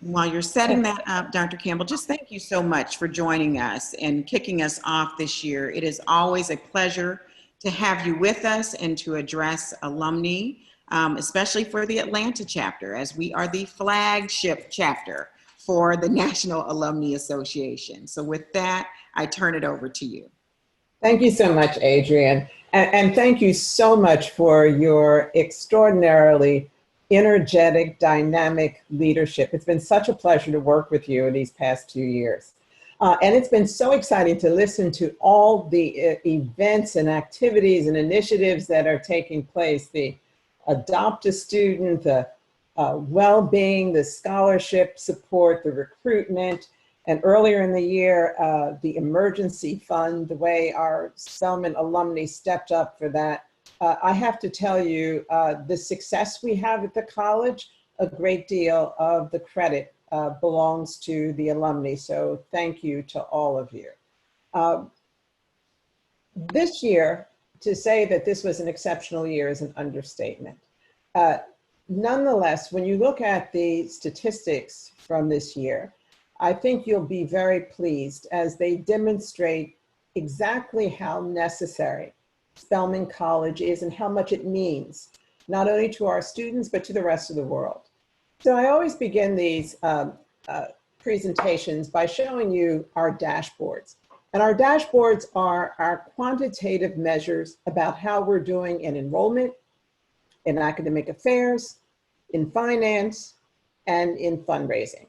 While you're setting that up, Dr. Campbell, just thank you so much for joining us and kicking us off this year. It is always a pleasure to have you with us and to address alumni, especially for the Atlanta chapter, as we are the flagship chapter for the National Alumni Association. So with that, I turn it over to you. Thank you so much, Adrienne. And thank you so much for your extraordinarily energetic, dynamic leadership. It's been such a pleasure to work with you in these past 2 years. And it's been so exciting to listen to all the events and activities and initiatives that are taking place, the Adopt a Student, the well-being, the scholarship support, the recruitment, and earlier in the year, the emergency fund, the way our Spelman alumni stepped up for that. I have to tell you, the success we have at the college, a great deal of the credit belongs to the alumni. So thank you to all of you. This year, to say that this was an exceptional year is an understatement. Nonetheless, when you look at the statistics from this year, I think you'll be very pleased as they demonstrate exactly how necessary Spelman College is and how much it means, not only to our students, but to the rest of the world. So I always begin these presentations by showing you our dashboards. And our dashboards are our quantitative measures about how we're doing in enrollment, in academic affairs, in finance, and in fundraising.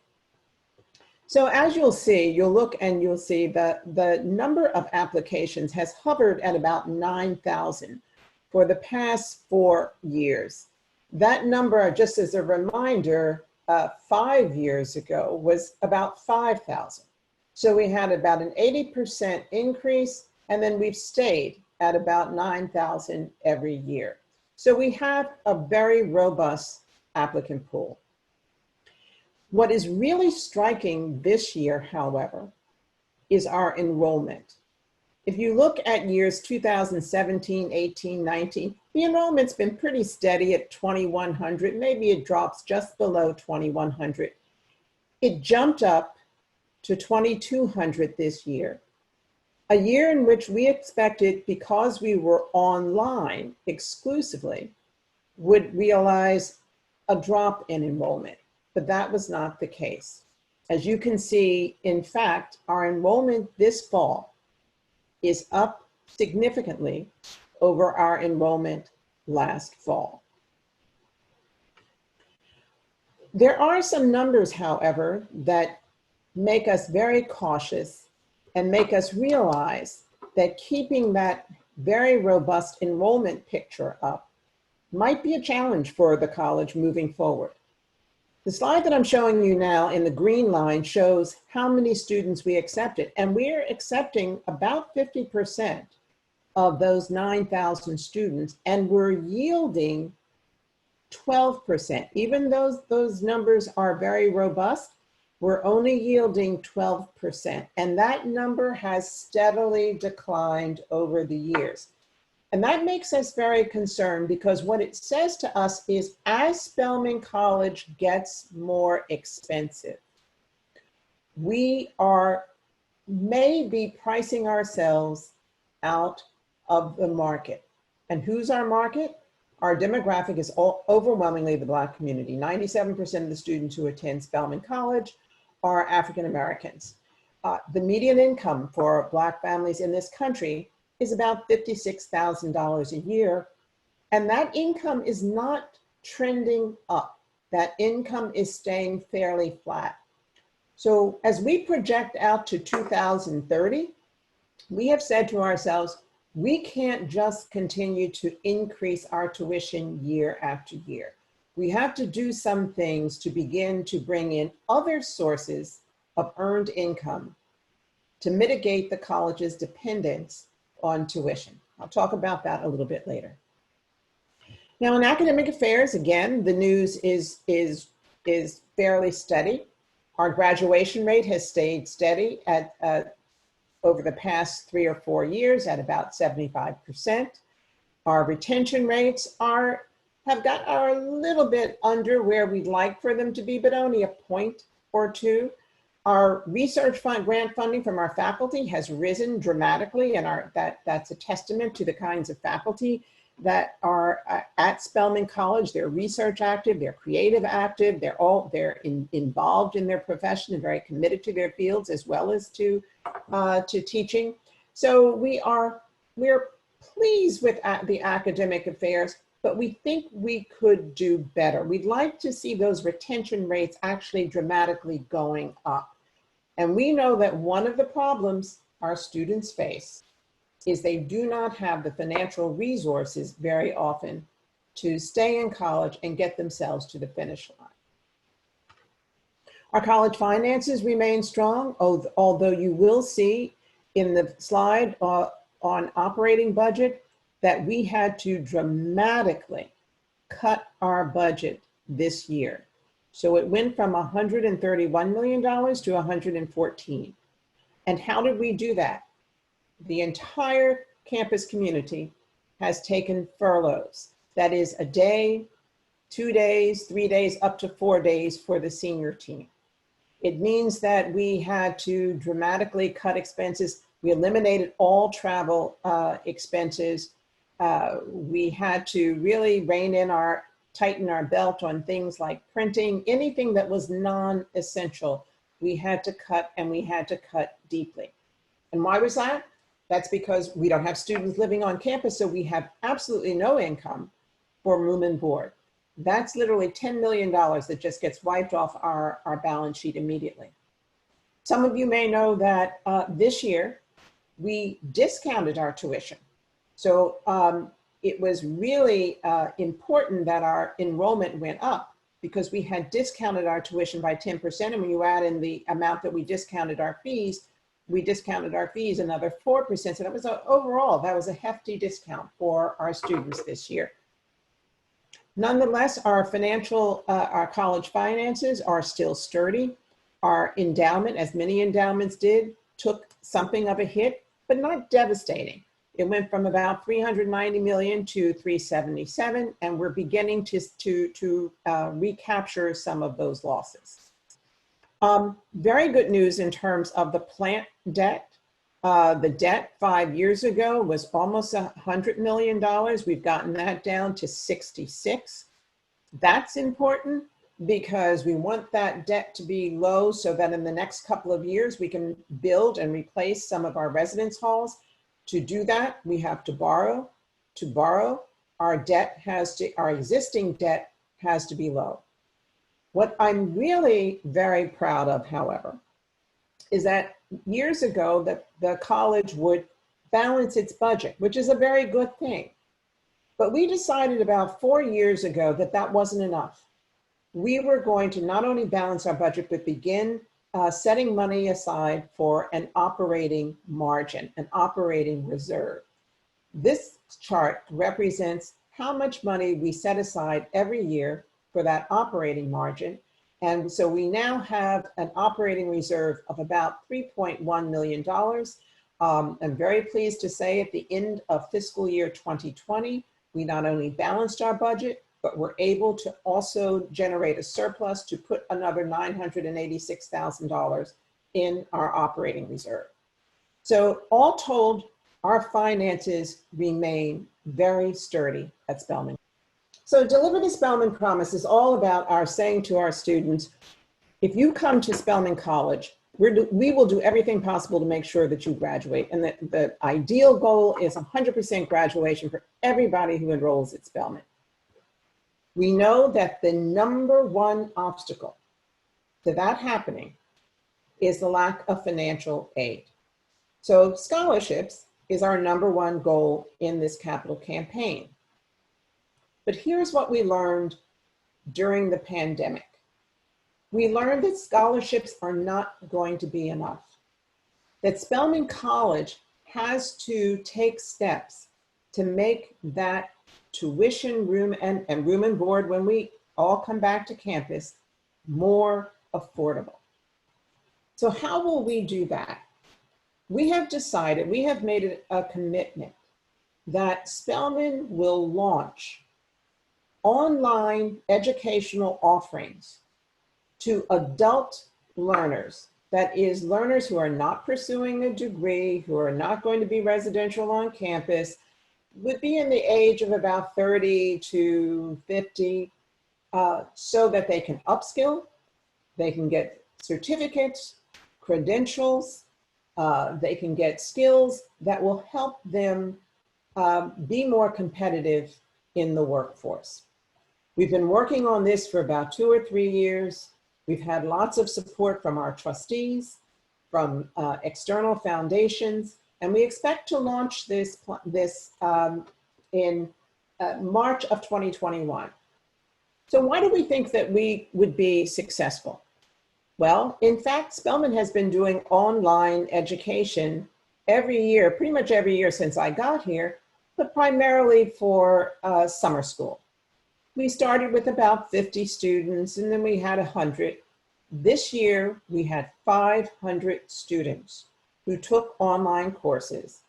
So as you'll see, you'll look and you'll see that the number of applications has hovered at about 9,000 for the past 4 years. That number, just as a reminder, 5 years ago was about 5,000. So we had about an 80% increase, and then we've stayed at about 9,000 every year. So we have a very robust applicant pool. What is really striking this year, however, is our enrollment. If you look at years 2017, 18, 19, the enrollment's been pretty steady at 2,100. Maybe it drops just below 2,100. It jumped up to 2,200 this year, a year in which we expected, because we were online exclusively, would realize a drop in enrollment. But that was not the case. As you can see, in fact, our enrollment this fall is up significantly over our enrollment last fall. There are some numbers, however, that make us very cautious and make us realize that keeping that very robust enrollment picture up might be a challenge for the college moving forward. The slide that I'm showing you now in the green line shows how many students we accepted, and we're accepting about 50% of those 9,000 students, and we're yielding 12%. Even though those numbers are very robust, we're only yielding 12%, and that number has steadily declined over the years. And that makes us very concerned, because what it says to us is, as Spelman College gets more expensive, we may be pricing ourselves out of the market. And who's our market? Our demographic is overwhelmingly the Black community. 97% of the students who attend Spelman College are African Americans. The median income for Black families in this country is about $56,000 a year. And that income is not trending up. That income is staying fairly flat. So as we project out to 2030, we have said to ourselves, we can't just continue to increase our tuition year after year. We have to do some things to begin to bring in other sources of earned income to mitigate the college's dependence on tuition. I'll talk about that a little bit later. Now, in academic affairs, again, the news is fairly steady. Our graduation rate has stayed steady at over the past 3 or 4 years at about 75%. Our retention rates are a little bit under where we'd like for them to be, but only a point. or two. Our research fund grant funding from our faculty has risen dramatically, and that's a testament to the kinds of faculty that are at Spelman College. They're research active, they're creative active, they're involved in their profession and very committed to their fields as well as to teaching. So we're pleased with the academic affairs, but we think we could do better. We'd like to see those retention rates actually dramatically going up. And we know that one of the problems our students face is they do not have the financial resources very often to stay in college and get themselves to the finish line. Our college finances remain strong, although you will see in the slide on operating budget that we had to dramatically cut our budget this year. So it went from $131 million to 114. And how did we do that? The entire campus community has taken furloughs. That is a day, 2 days, 3 days, up to 4 days for the senior team. It means that we had to dramatically cut expenses. We eliminated all travel expenses. We had to really tighten our belt on things like printing, anything that was non-essential. We had to cut, and we had to cut deeply. And why was that? That's because we don't have students living on campus, so we have absolutely no income for room and board. That's literally $10 million that just gets wiped off our balance sheet immediately. Some of you may know that this year we discounted our tuition. So it was really important that our enrollment went up because we had discounted our tuition by 10%. And when you add in the amount that we discounted our fees another 4%. So that was overall, that was a hefty discount for our students this year. Nonetheless, our college finances are still sturdy. Our endowment, as many endowments did, took something of a hit, but not devastating. It went from about 390 million to 377, and we're beginning to recapture some of those losses. Very good news in terms of the plant debt. The debt 5 years ago was almost $100 million. We've gotten that down to 66. That's important because we want that debt to be low so that in the next couple of years we can build and replace some of our residence halls. To do that, we have to borrow. To borrow, our existing debt has to be low. What I'm really very proud of, however, is that years ago the college would balance its budget, which is a very good thing. But we decided about 4 years ago that that wasn't enough. We were going to not only balance our budget, but begin setting money aside for an operating margin, an operating reserve. This chart represents how much money we set aside every year for that operating margin. And so we now have an operating reserve of about $3.1 million. I'm very pleased to say at the end of fiscal year 2020, we not only balanced our budget, but we're able to also generate a surplus to put another $986,000 in our operating reserve. So all told, our finances remain very sturdy at Spelman. So Deliver the Spelman Promise is all about our saying to our students, if you come to Spelman College, we will do everything possible to make sure that you graduate. And the ideal goal is 100% graduation for everybody who enrolls at Spelman. We know that the number one obstacle to that happening is the lack of financial aid. So scholarships is our number one goal in this capital campaign. But here's what we learned during the pandemic. We learned that scholarships are not going to be enough, that Spelman College has to take steps to make that tuition, room and board when we all come back to campus more affordable. So how will we do that? We have decided, we have made it a commitment that Spelman will launch online educational offerings to adult learners, that is learners who are not pursuing a degree, who are not going to be residential on campus, would be in the age of about 30 to 50, so that they can upskill, they can get certificates, credentials, they can get skills that will help them be more competitive in the workforce. We've been working on this for about 2 or 3 years. We've had lots of support from our trustees, from external foundations, and we expect to launch this in March of 2021. So why do we think that we would be successful? Well, in fact, Spelman has been doing online education every year, pretty much every year since I got here, but primarily for summer school. We started with about 50 students, and then we had 100. This year, we had 500 students who took online courses,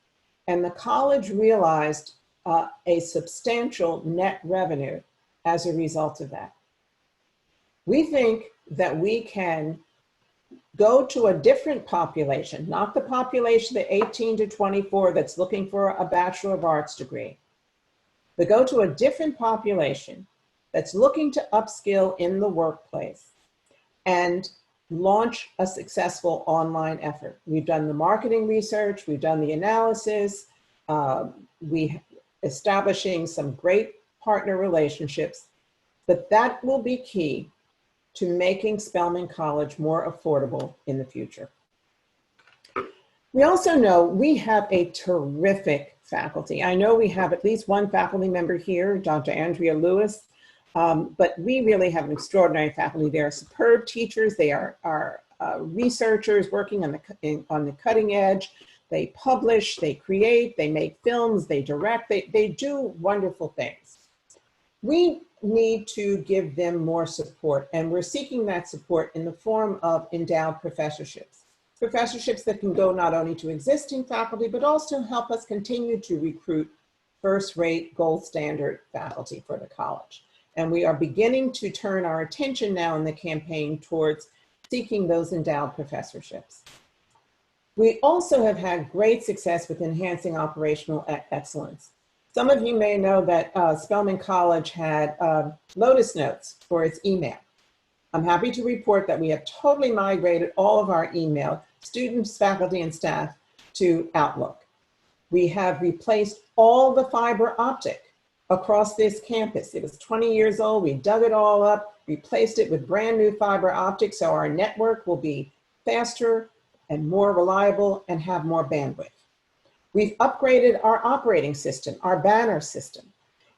and the college realized a substantial net revenue as a result of that. We think that we can go to a different population, not the population, the 18 to 24 that's looking for a Bachelor of Arts degree, but go to a different population that's looking to upskill in the workplace and launch a successful online effort. We've done the marketing research, we've done the analysis, we establishing some great partner relationships, but that will be key to making Spelman College more affordable in the future. We also know we have a terrific faculty. I know we have at least one faculty member here, Dr. Andrea Lewis, but we really have an extraordinary faculty. They are superb teachers. They are researchers working on the cutting edge. They publish, they create, they make films, they direct, they do wonderful things. We need to give them more support, and we're seeking that support in the form of endowed professorships. Professorships that can go not only to existing faculty, but also help us continue to recruit first-rate, gold standard faculty for the college. And we are beginning to turn our attention now in the campaign towards seeking those endowed professorships. We also have had great success with enhancing operational excellence. Some of you may know that Spelman College had Lotus Notes for its email. I'm happy to report that we have totally migrated all of our email, students, faculty, and staff, to Outlook. We have replaced all the fiber optic across this campus. It was 20 years old. We dug it all up, replaced it with brand new fiber optic, so our network will be faster and more reliable and have more bandwidth. We've upgraded our operating system, our banner system,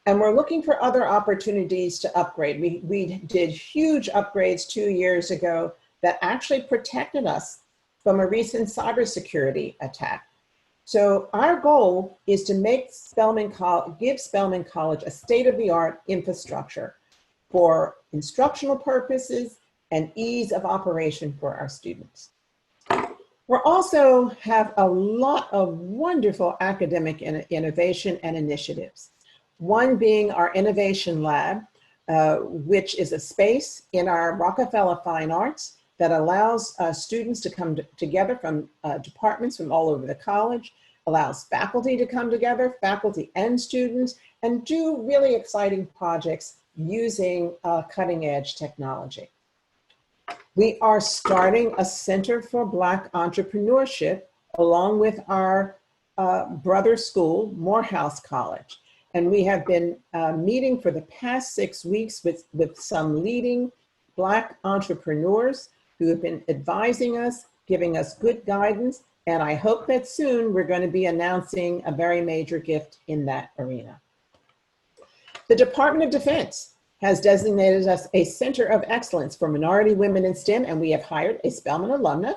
and we're looking for other opportunities to upgrade. We did huge upgrades 2 years ago that actually protected us from a recent cybersecurity attack. So our goal is to make give Spelman College a state-of-the-art infrastructure for instructional purposes and ease of operation for our students. We also have a lot of wonderful academic innovation and initiatives. One being our Innovation Lab, which is a space in our Rockefeller Fine Arts that allows students to come together from departments from all over the college, allows faculty to come together, faculty and students, and do really exciting projects using cutting edge technology. We are starting a Center for Black Entrepreneurship along with our brother school, Morehouse College. And we have been meeting for the past 6 weeks with some leading Black entrepreneurs who have been advising us, giving us good guidance. And I hope that soon we're going to be announcing a very major gift in that arena. The Department of Defense has designated us a Center of Excellence for Minority Women in STEM, and we have hired a Spelman alumna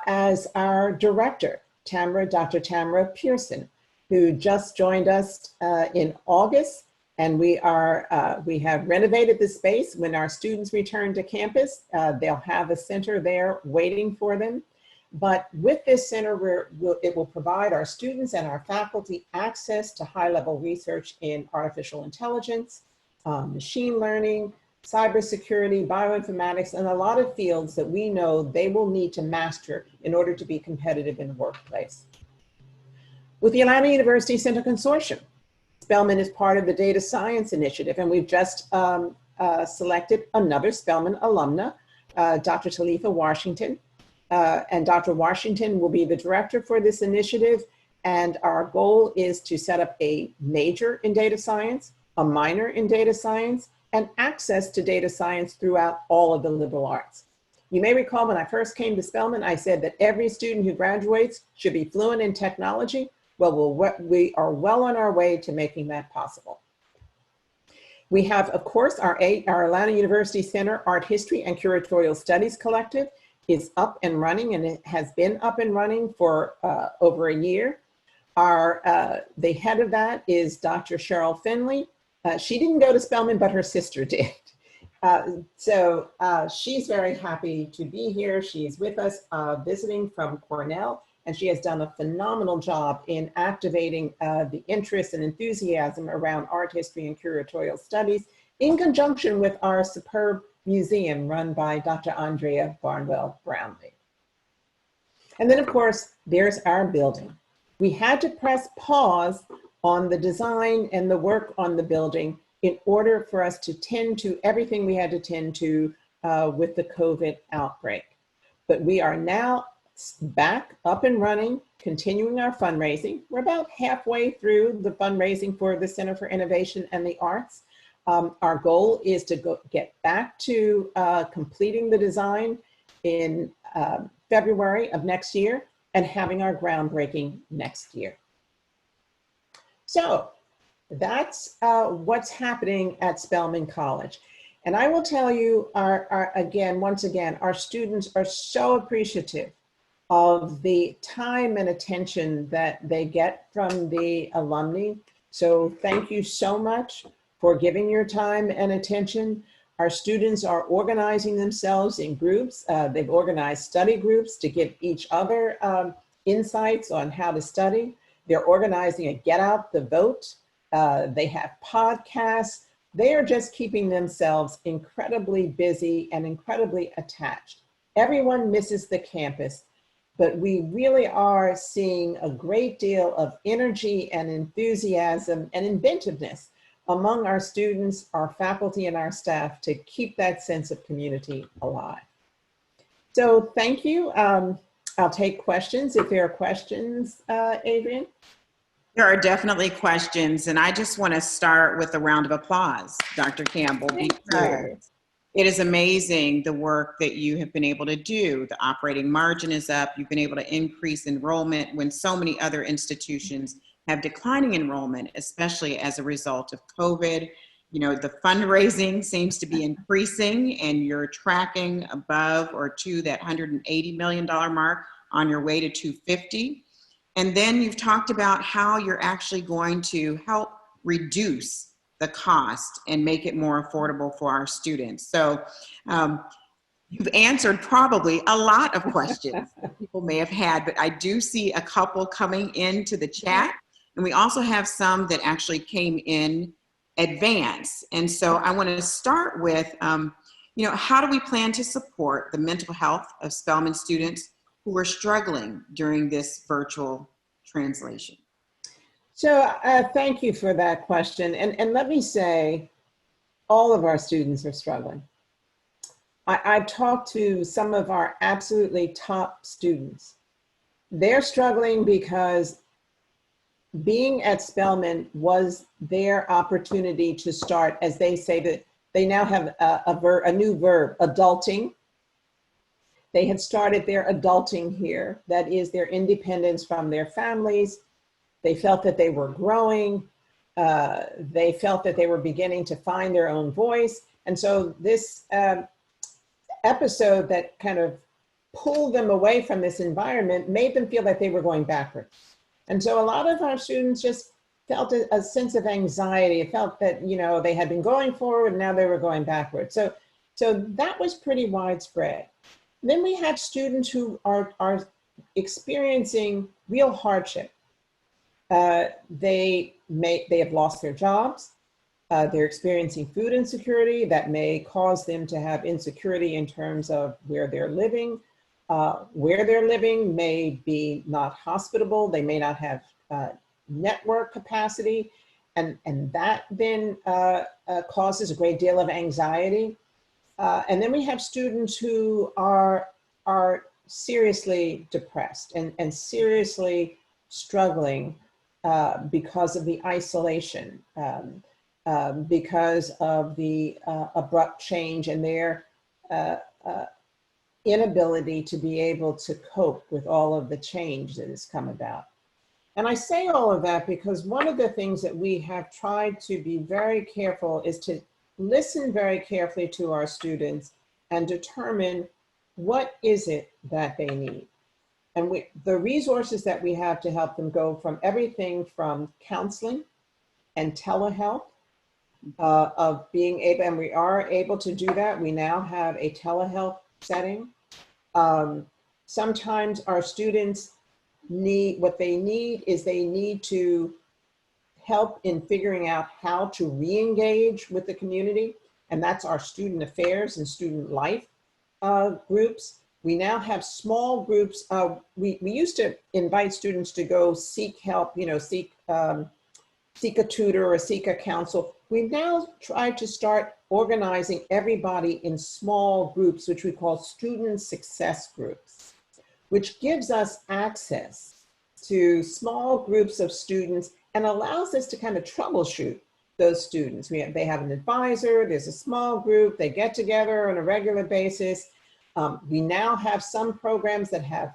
as our director, Dr. Tamara Pearson, who just joined us in August. And we have renovated the space. When our students return to campus, they'll have a center there waiting for them. But with this center, it will provide our students and our faculty access to high-level research in artificial intelligence, machine learning, cybersecurity, bioinformatics, and a lot of fields that we know they will need to master in order to be competitive in the workplace. With the Atlanta University Center Consortium, Spelman is part of the Data Science Initiative, and we've just selected another Spelman alumna, Dr. Talifa Washington. And Dr. Washington will be the director for this initiative. And our goal is to set up a major in data science, a minor in data science, and access to data science throughout all of the liberal arts. You may recall when I first came to Spelman, I said that every student who graduates should be fluent in technology. Well, we are well on our way to making that possible. We have, of course, our Atlanta University Center Art History and Curatorial Studies Collective is up and running, and it has been up and running for over a year. The head of that is Dr. Cheryl Finley. She didn't go to Spelman, but her sister did. So she's very happy to be here. She's with us visiting from Cornell, and she has done a phenomenal job in activating the interest and enthusiasm around art history and curatorial studies in conjunction with our superb museum run by Dr. Andrea Barnwell Brownlee. And then, of course, there's our building. We had to press pause on the design and the work on the building in order for us to tend to everything we had to tend to with the COVID outbreak. But we are now back up and running, continuing our fundraising. We're about halfway through the fundraising for the Center for Innovation and the Arts. Our goal is to get back to completing the design in February of next year and having our groundbreaking next year. So that's what's happening at Spelman College. And I will tell you, once again, our students are so appreciative of the time and attention that they get from the alumni. So thank you so much for giving your time and attention. Our students are organizing themselves in groups. They've organized study groups to give each other insights on how to study. They're organizing a Get Out the Vote. They have podcasts. They are just keeping themselves incredibly busy and incredibly attached. Everyone misses the campus, but we really are seeing a great deal of energy and enthusiasm and inventiveness among our students, our faculty, and our staff to keep that sense of community alive. So thank you. I'll take questions if there are questions, Adrian. There are definitely questions, and I just want to start with a round of applause, Dr. Campbell, because it is amazing the work that you have been able to do. The operating margin is up. You've been able to increase enrollment when so many other institutions have declining enrollment, especially as a result of COVID. You know, the fundraising seems to be increasing, and you're tracking above or to that $180 million mark on your way to 250. And then you've talked about how you're actually going to help reduce the cost and make it more affordable for our students. So you've answered probably a lot of questions that people may have had, but I do see a couple coming into the chat. And we also have some that actually came in advance. And so I want to start with, you know, how do we plan to support the mental health of Spelman students who are struggling during this virtual translation? So thank you for that question. And let me say, all of our students are struggling. I've talked to some of our absolutely top students. They're struggling because being at Spelman was their opportunity to start, as they say, that they now have a new verb, adulting. They had started their adulting here. That is their independence from their families. They felt that they were growing. They felt that they were beginning to find their own voice. And so this episode that kind of pulled them away from this environment made them feel that they were going backwards. And so a lot of our students just felt a sense of anxiety. It felt that, you know, they had been going forward and now they were going backwards. So that was pretty widespread. Then we have students who are experiencing real hardship. They have lost their jobs. They're experiencing food insecurity that may cause them to have insecurity in terms of where they're living. Where they're living may be not hospitable. They may not have network capacity. And that then causes a great deal of anxiety. And then we have students who are seriously depressed and seriously struggling because of the isolation, because of the abrupt change and their inability to be able to cope with all of the change that has come about. And I say all of that because one of the things that we have tried to be very careful is to listen very carefully to our students and determine what is it that they need. And the resources that we have to help them go from everything from counseling and telehealth, of being able, and we are able to do that. We now have a telehealth setting. Sometimes our students what they need is they need to help in figuring out how to re-engage with the community. And that's our student affairs and student life groups. We now have small groups. We used to invite students to go seek help, seek a tutor or seek a counsel. We now try to start organizing everybody in small groups, which we call student success groups, which gives us access to small groups of students and allows us to kind of troubleshoot those students. They have an advisor, there's a small group, they get together on a regular basis. We now have some programs that have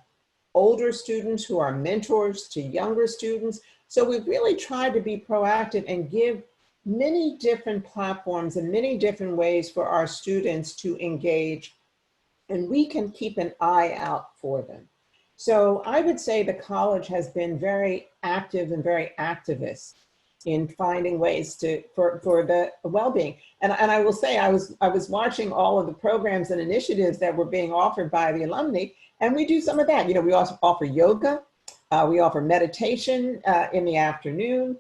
older students who are mentors to younger students. So we've really tried to be proactive and give many different platforms and many different ways for our students to engage, and we can keep an eye out for them. So I would say the college has been very active and very activist in finding ways for the well-being. And I will say, I was watching all of the programs and initiatives that were being offered by the alumni, and we do some of that. We also offer yoga, we offer meditation in the afternoon,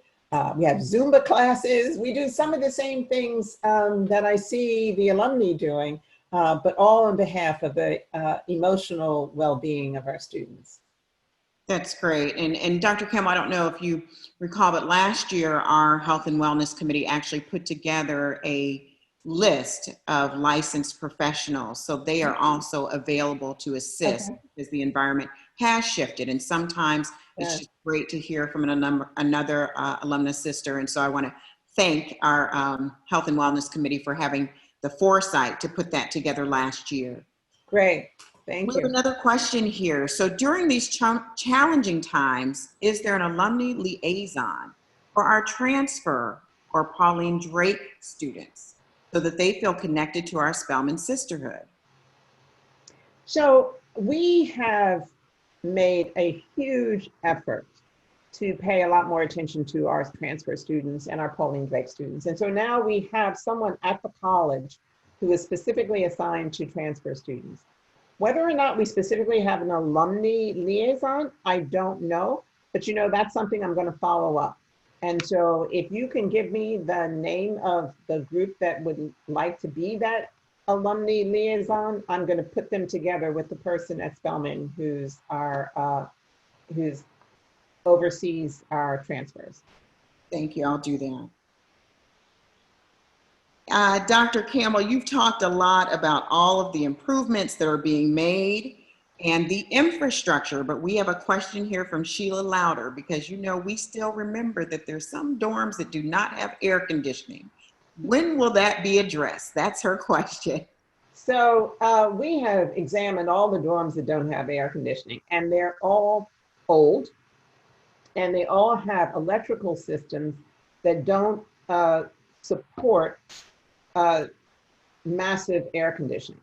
we have Zumba classes, we do some of the same things that I see the alumni doing, but all on behalf of the emotional well-being of our students. That's great. And Dr. Campbell, I don't know if you recall, but last year our Health and Wellness Committee actually put together a list of licensed professionals. So they are also available to assist as the environment has shifted. And sometimes it's just great to hear from another alumnus sister. And so I want to thank our Health and Wellness Committee for having the foresight to put that together last year. Great. Thank you. We have another question here. So during these challenging times, is there an alumni liaison for our transfer or Pauline Drake students so that they feel connected to our Spelman sisterhood? So we have made a huge effort to pay a lot more attention to our transfer students and our Pauline Drake students. And so now we have someone at the college who is specifically assigned to transfer students. Whether or not we specifically have an alumni liaison, I don't know, but that's something I'm going to follow up. And so if you can give me the name of the group that would like to be that alumni liaison, I'm going to put them together with the person at Spelman who's oversees our transfers. Thank you. I'll do that. Dr. Campbell, you've talked a lot about all of the improvements that are being made and the infrastructure, but we have a question here from Sheila Louder because we still remember that there's some dorms that do not have air conditioning. When will that be addressed? That's her question. So we have examined all the dorms that don't have air conditioning, and they're all old, and they all have electrical systems that don't support massive air conditioning.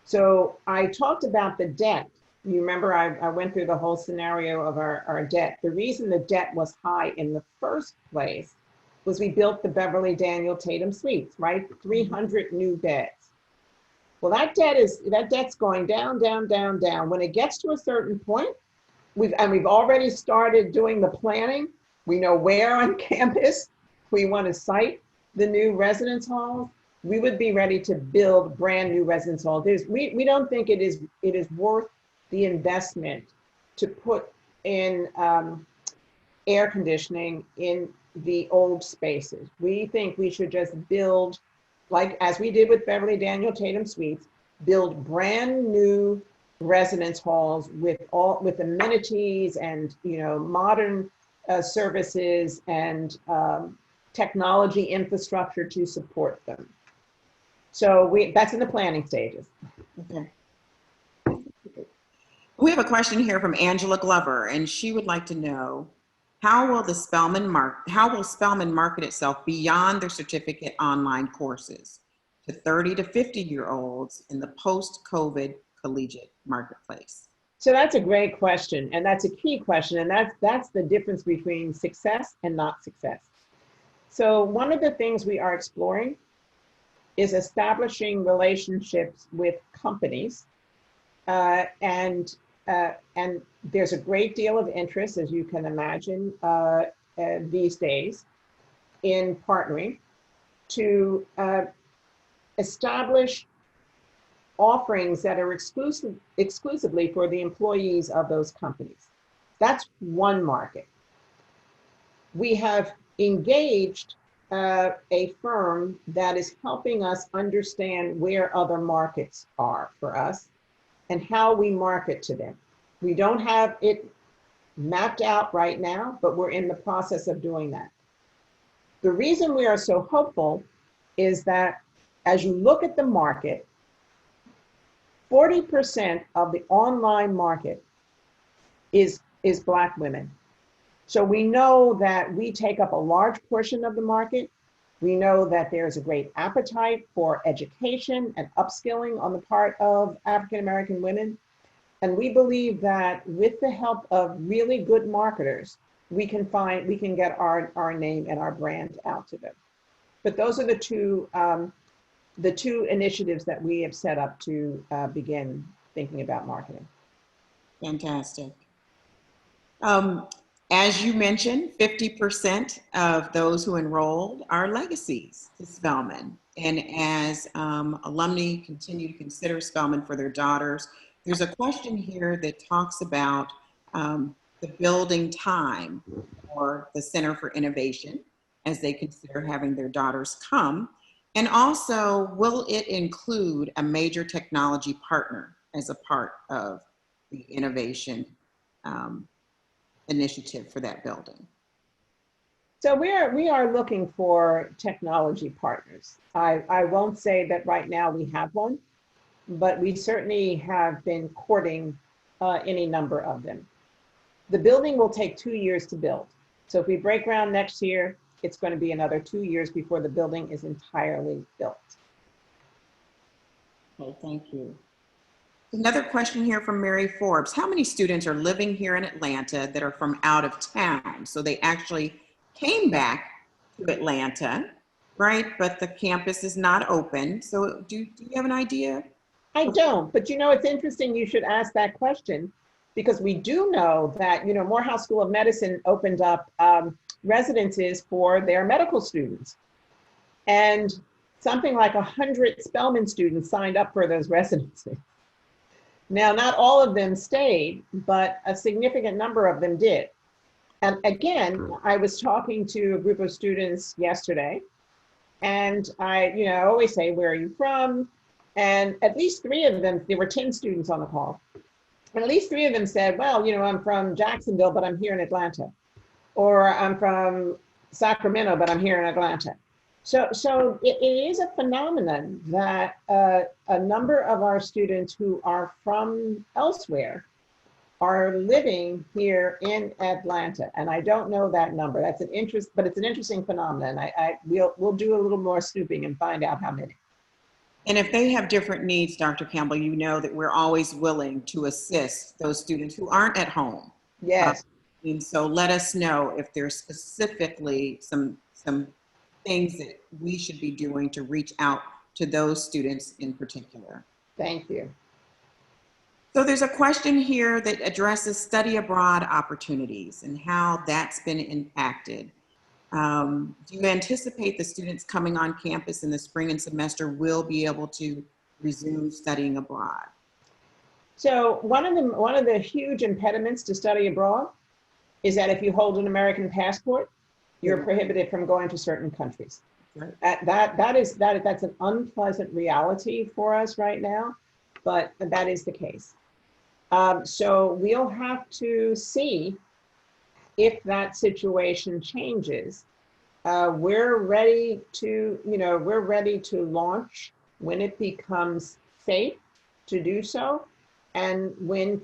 So I talked about the debt. You remember I went through the whole scenario of our debt. The reason the debt was high in the first place was we built the Beverly Daniel Tatum Suites, right? 300 new beds. Well, that debt's going down, down, down, down. When it gets to a certain point, we've already started doing the planning. We know where on campus we want to site the new residence halls, we would be ready to build brand new residence halls. We don't think it is worth the investment to put in air conditioning in the old spaces. We think we should just build, like as we did with Beverly Daniel Tatum Suites, build brand new residence halls with amenities and modern services and technology infrastructure to support them. So that's in the planning stages. Okay. We have a question here from Angela Glover, and she would like to know, how will Spelman market itself beyond their certificate online courses to 30 to 50-year-olds in the post-COVID collegiate marketplace? So that's a great question, and that's a key question, and that's the difference between success and not success. So one of the things we are exploring is establishing relationships with companies, and there's a great deal of interest, as you can imagine, these days in partnering to establish offerings that are exclusively for the employees of those companies. That's one market. We have engaged a firm that is helping us understand where other markets are for us and how we market to them. We don't have it mapped out right now, but we're in the process of doing that. The reason we are so hopeful is that as you look at the market, 40% of the online market is Black women. So we know that we take up a large portion of the market. We know that there's a great appetite for education and upskilling on the part of African American women. And we believe that with the help of really good marketers, we can get our name and our brand out to them. But those are the two initiatives that we have set up to begin thinking about marketing. Fantastic. As you mentioned, 50% of those who enrolled are legacies to Spelman. And as alumni continue to consider Spelman for their daughters, there's a question here that talks about the building time for the Center for Innovation as they consider having their daughters come. And also, will it include a major technology partner as a part of the innovation initiative for that building? So we are looking for technology partners. I won't say that right now we have one, but we certainly have been courting any number of them. The building will take 2 years to build. So if we break ground next year, it's going to be another 2 years before the building is entirely built. Okay, thank you. Another question here from Mary Forbes. How many students are living here in Atlanta that are from out of town? So they actually came back to Atlanta, right? But the campus is not open. So do you have an idea? I don't, but it's interesting you should ask that question, because we do know that, Morehouse School of Medicine opened up residences for their medical students. And something like 100 Spelman students signed up for those residencies. Now, not all of them stayed, but a significant number of them did. And again, I was talking to a group of students yesterday, and I always say, where are you from? And at least 3 of them, there were 10 students on the call, and at least 3 of them said, well, I'm from Jacksonville, but I'm here in Atlanta. Or I'm from Sacramento, but I'm here in Atlanta. So it is a phenomenon that a number of our students who are from elsewhere are living here in Atlanta. And I don't know that number. But it's an interesting phenomenon. We'll do a little more snooping and find out how many. And if they have different needs, Dr. Campbell, you know that we're always willing to assist those students who aren't at home. Yes. And so let us know if there's specifically some things that we should be doing to reach out to those students in particular. Thank you. So there's a question here that addresses study abroad opportunities and how that's been impacted. Do you anticipate the students coming on campus in the spring and semester will be able to resume studying abroad? So one of the huge impediments to study abroad is that if you hold an American passport, you're prohibited from going to certain countries. Right. That's an unpleasant reality for us right now, but that is the case. So we'll have to see if that situation changes. We're ready to launch when it becomes safe to do so, and when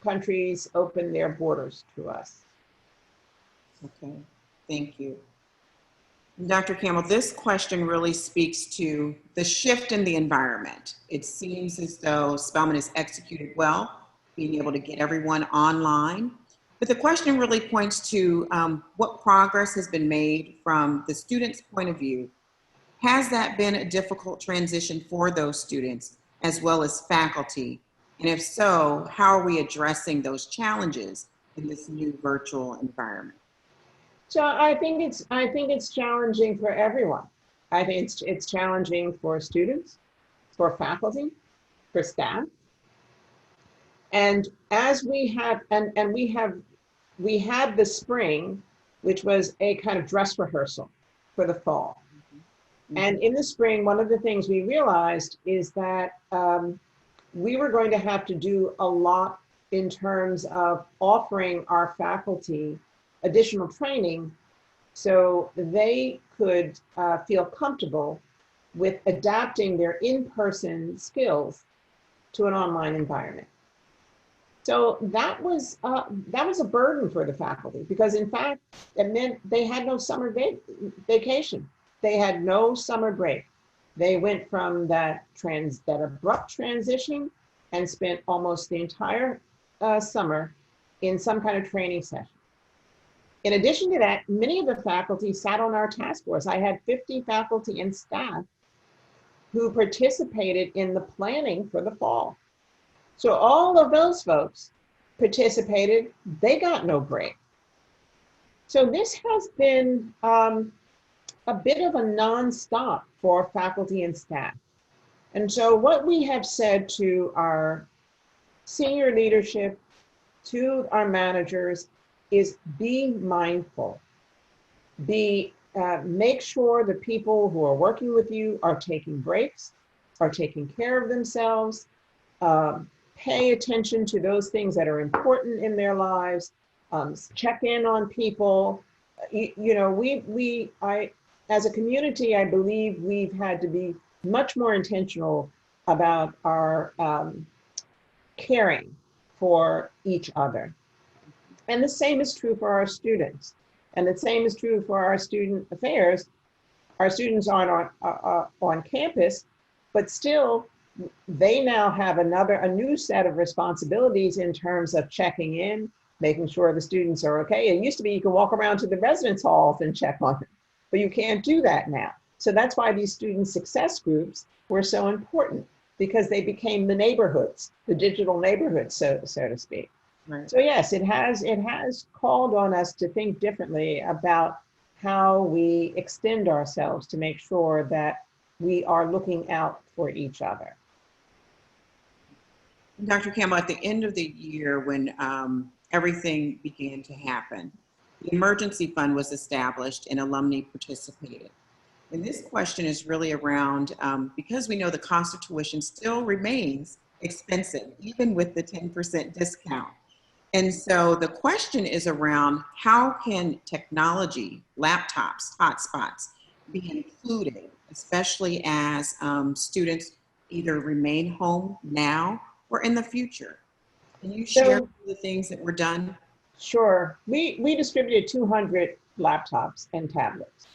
countries open their borders to us. Okay, thank you. Dr. Campbell, this question really speaks to the shift in the environment. It seems as though Spelman has executed well, being able to get everyone online. But the question really points to what progress has been made from the student's point of view. Has that been a difficult transition for those students as well as faculty? And if so, how are we addressing those challenges in this new virtual environment? So I think it's challenging for everyone. I think it's challenging for students, for faculty, for staff. And as we had the spring, which was a kind of dress rehearsal for the fall. Mm-hmm. And in the spring, one of the things we realized is that we were going to have to do a lot in terms of offering our faculty additional training so they could feel comfortable with adapting their in-person skills to an online environment. So that was a burden for the faculty, because in fact, it meant they had no summer vacation. They had no summer break. They went from that abrupt transition and spent almost the entire summer in some kind of training session. In addition to that, many of the faculty sat on our task force. I had 50 faculty and staff who participated in the planning for the fall. So all of those folks participated, they got no break. So this has been a bit of a nonstop for faculty and staff. And so what we have said to our senior leadership, to our managers, is be mindful. Make sure the people who are working with you are taking breaks, are taking care of themselves, pay attention to those things that are important in their lives, check in on people. As a community, I believe we've had to be much more intentional about our caring for each other. And the same is true for our students. And the same is true for our student affairs. Our students aren't on campus, but still they now have a new set of responsibilities in terms of checking in, making sure the students are okay. It used to be you could walk around to the residence halls and check on them, but you can't do that now. So that's why these student success groups were so important, because they became the neighborhoods, the digital neighborhoods, so to speak. Right. So yes, it has called on us to think differently about how we extend ourselves to make sure that we are looking out for each other. Dr. Campbell, at the end of the year, when everything began to happen, the emergency fund was established and alumni participated. And this question is really around, because we know the cost of tuition still remains expensive, even with the 10% discount. And so the question is around how can technology, laptops, hotspots be included, especially as students either remain home now or in the future. Can you share the things that were done? Sure. We distributed 200 laptops and tablets.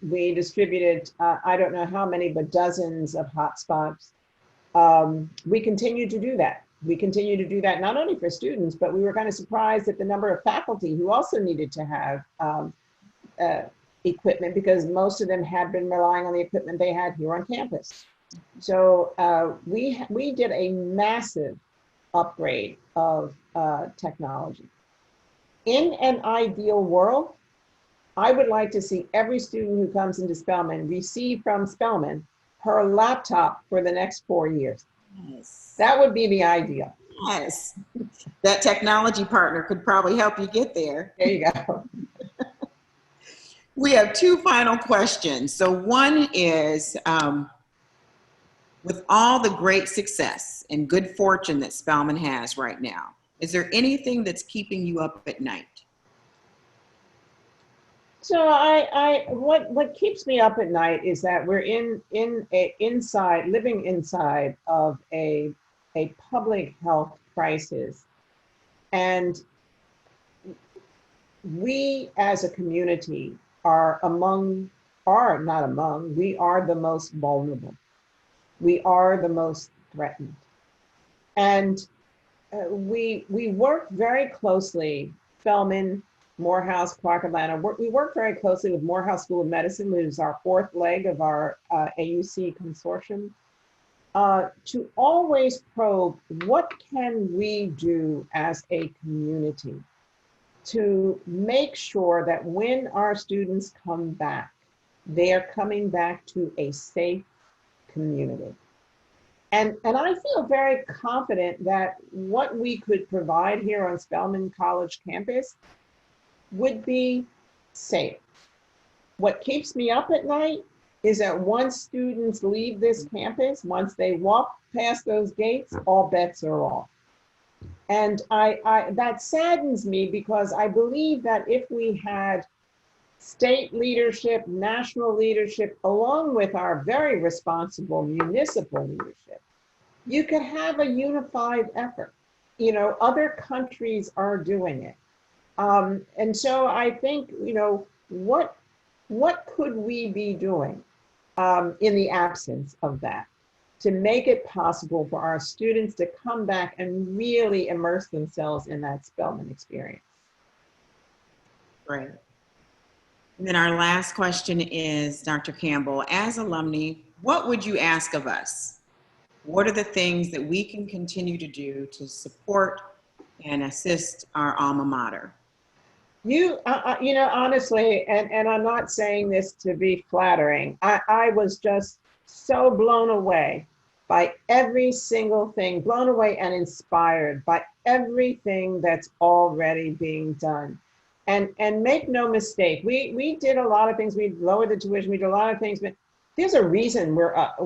We distributed, I don't know how many, but dozens of hotspots. We continue to do that. We continue to do that not only for students, but we were kind of surprised at the number of faculty who also needed to have equipment, because most of them had been relying on the equipment they had here on campus. So we did a massive upgrade of technology. In an ideal world, I would like to see every student who comes into Spelman receive from Spelman her laptop for the next 4 years. Yes. That would be the ideal. Yes. That technology partner could probably help you get there. There you go. We have two final questions. So one is, with all the great success and good fortune that Spelman has right now, is there anything that's keeping you up at night? So what keeps me up at night is that we're living inside of a public health crisis, and we as a community are we are the most vulnerable. We are the most threatened. And we work very closely, Spelman, Morehouse, Clark Atlanta. We work very closely with Morehouse School of Medicine, which is our fourth leg of our AUC consortium, to always probe what can we do as a community to make sure that when our students come back, they are coming back to a safe community. And I feel very confident that what we could provide here on Spelman College campus would be safe. What keeps me up at night is that once students leave this campus, once they walk past those gates, all bets are off. And that saddens me, because I believe that if we had state leadership, national leadership, along with our very responsible municipal leadership, you could have a unified effort. You know, other countries are doing it. And so I think, you know, what could we be doing in the absence of that to make it possible for our students to come back and really immerse themselves in that Spelman experience? Right. And then our last question is, Dr. Campbell, as alumni, what would you ask of us? What are the things that we can continue to do to support and assist our alma mater? You know, honestly, and I'm not saying this to be flattering, I was just so blown away by every single thing, blown away and inspired by everything that's already being done. And make no mistake, we did a lot of things. We lowered the tuition, we did a lot of things, but there's a reason we're up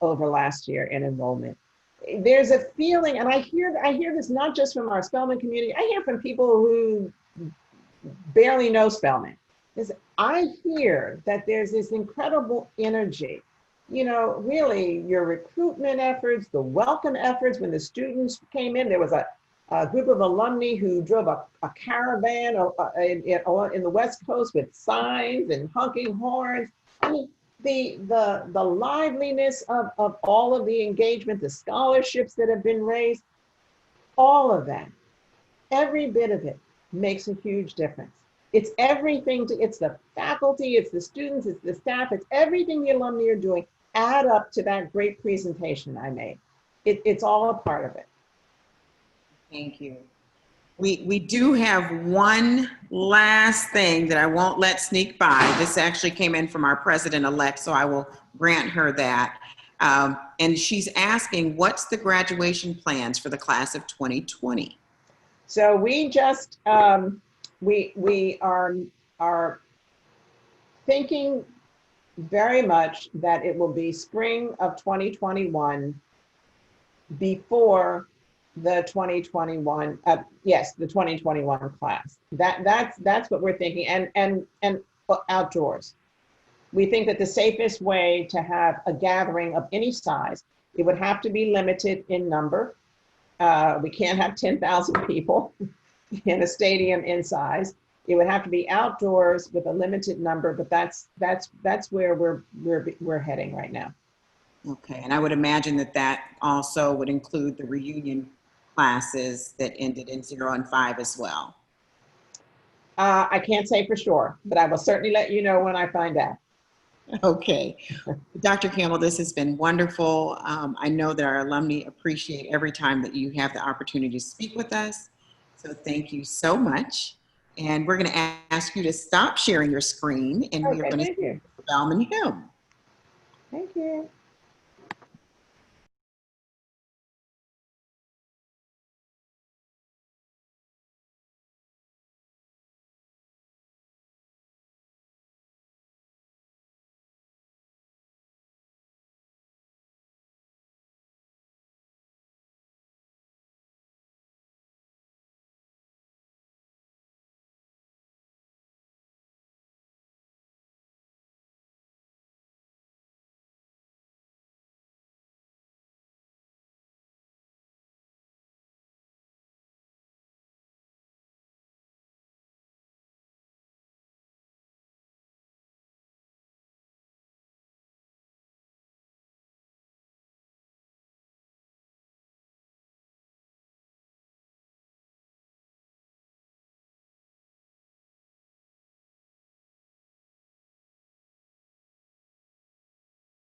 over last year in enrollment. There's a feeling, and I hear this not just from our Spelman community, I hear from people who barely know Spelman. I hear that there's this incredible energy. You know, really, your recruitment efforts, the welcome efforts, when the students came in, there was a group of alumni who drove a caravan in the West Coast with signs and honking horns. I mean, the liveliness of all of the engagement, the scholarships that have been raised, all of that, every bit of it makes a huge difference. It's everything, it's the faculty, it's the students, it's the staff, it's everything the alumni are doing add up to that great presentation I made. It's all a part of it. Thank you. We do have one last thing that I won't let sneak by. This actually came in from our president-elect, so I will grant her that. And she's asking, what's the graduation plans for the class of 2020? So we just, we are thinking very much that it will be spring of 2021 before the 2021, yes, the 2021 class. That's what we're thinking, and outdoors. We think that the safest way to have a gathering of any size, it would have to be limited in number. We can't have 10,000 people in a stadium in size. It would have to be outdoors with a limited number, but that's where we're heading right now. Okay, and I would imagine that also would include the reunion classes that ended in 0 and 5 as well. I can't say for sure, but I will certainly let you know when I find out. Okay. Dr. Campbell, this has been wonderful. I know that our alumni appreciate every time that you have the opportunity to speak with us. So thank you so much. And we're going to ask you to stop sharing your screen, and we are Okay, going to thank you. sing the Spelman hymn. Thank you.